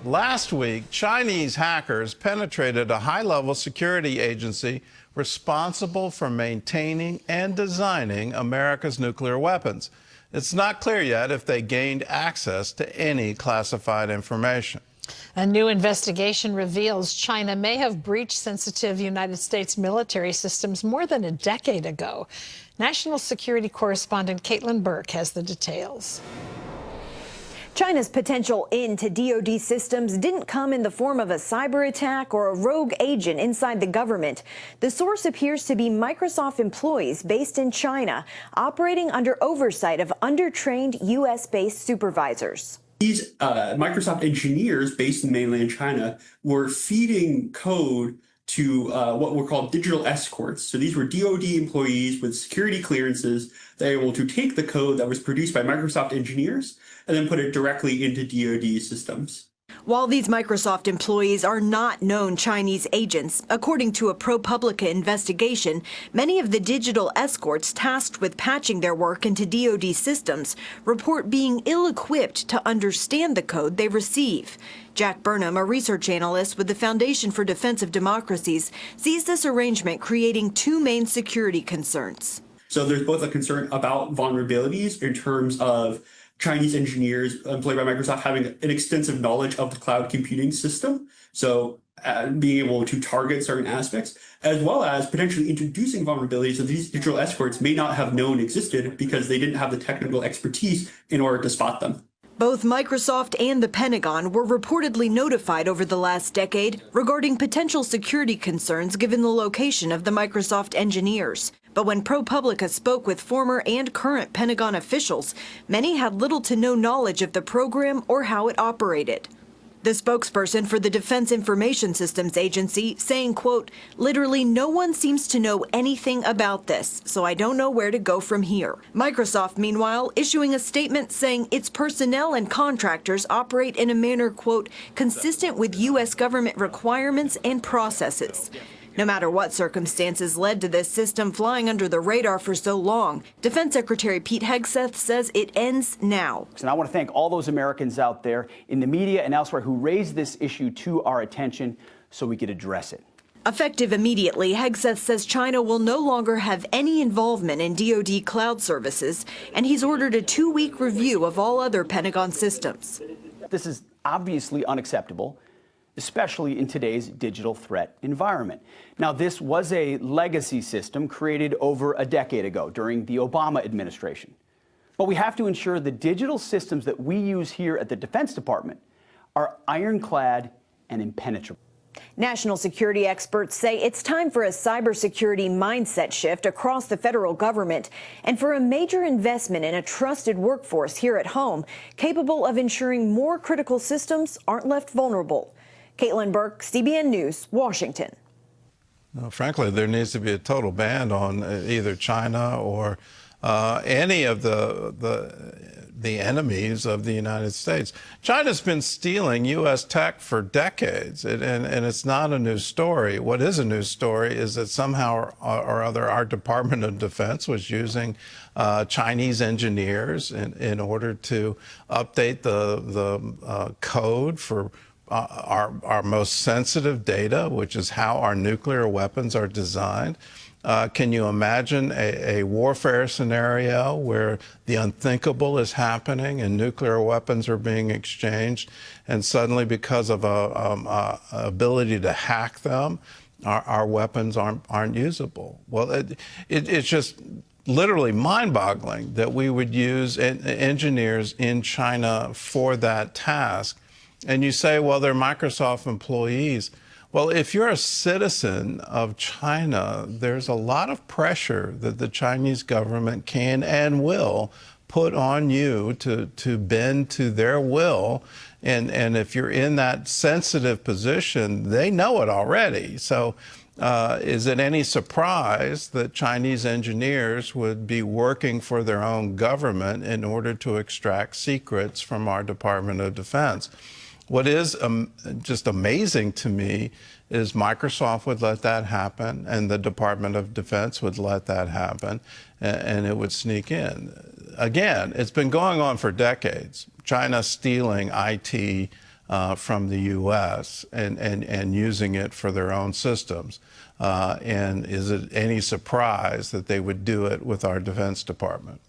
Last week, Chinese hackers penetrated a high-level security agency responsible for maintaining and designing America's nuclear weapons. It's not clear yet if they gained access to any classified information. A new investigation reveals China may have breached sensitive United States military systems more than a decade ago. National security correspondent Caitlin Burke has the details. China's potential into DoD systems didn't come in the form of a cyber attack or a rogue agent inside the government. The source appears to be Microsoft employees based in China, operating under oversight of undertrained U.S.-based supervisors. These Microsoft engineers based in mainland China were feeding code to what were called digital escorts. So these were DoD employees with security clearances that were able to take the code that was produced by Microsoft engineers and then put it directly into DoD systems. While these Microsoft employees are not known Chinese agents, according to a ProPublica investigation, many of the digital escorts tasked with patching their work into DoD systems report being ill-equipped to understand the code they receive. Jack Burnham, a research analyst with the Foundation for Defense of Democracies, sees this arrangement creating two main security concerns. So there's both a concern about vulnerabilities in terms of Chinese engineers employed by Microsoft having an extensive knowledge of the cloud computing system, so being able to target certain aspects, as well as potentially introducing vulnerabilities that these digital escorts may not have known existed because they didn't have the technical expertise in order to spot them. Both Microsoft and the Pentagon were reportedly notified over the last decade regarding potential security concerns given the location of the Microsoft engineers. But when ProPublica spoke with former and current Pentagon officials, many had little to no knowledge of the program or how it operated. The spokesperson for the Defense Information Systems Agency saying, quote, "Literally no one seems to know anything about this, so I don't know where to go from here." Microsoft, meanwhile, issuing a statement saying its personnel and contractors operate in a manner, quote, "consistent with U.S. government requirements and processes." No matter what circumstances led to this system flying under the radar for so long, Defense Secretary Pete Hegseth says it ends now. And I want to thank all those Americans out there in the media and elsewhere who raised this issue to our attention so we could address it. Effective immediately, Hegseth says China will no longer have any involvement in DoD cloud services, and he's ordered a 2-week review of all other Pentagon systems. This is obviously unacceptable, especially in today's digital threat environment. Now, this was a legacy system created over a decade ago during the Obama administration. But we have to ensure the digital systems that we use here at the Defense Department are ironclad and impenetrable. National security experts say it's time for a cybersecurity mindset shift across the federal government and for a major investment in a trusted workforce here at home capable of ensuring more critical systems aren't left vulnerable. Caitlin Burke, CBN News, Washington. No, frankly, there needs to be a total ban on either China or any of the enemies of the United States. China's been stealing U.S. tech for decades, and it's not a new story. What is a new story is that somehow or other our Department of Defense was using Chinese engineers in order to update the code for our most sensitive data, which is how our nuclear weapons are designed. Can you imagine a warfare scenario where the unthinkable is happening and nuclear weapons are being exchanged, and suddenly because of a ability to hack them, our weapons aren't usable? Well, it's just literally mind-boggling that we would use engineers in China for that task. And you say, well, they're Microsoft employees. Well, if you're a citizen of China, there's a lot of pressure that the Chinese government can and will put on you to bend to their will. And if you're in that sensitive position, they know it already. So is it any surprise that Chinese engineers would be working for their own government in order to extract secrets from our Department of Defense? What is just amazing to me is Microsoft would let that happen, and the Department of Defense would let that happen, and it would sneak in. Again, it's been going on for decades. China stealing IT from the U.S. and using it for their own systems. And is it any surprise that they would do it with our Defense Department?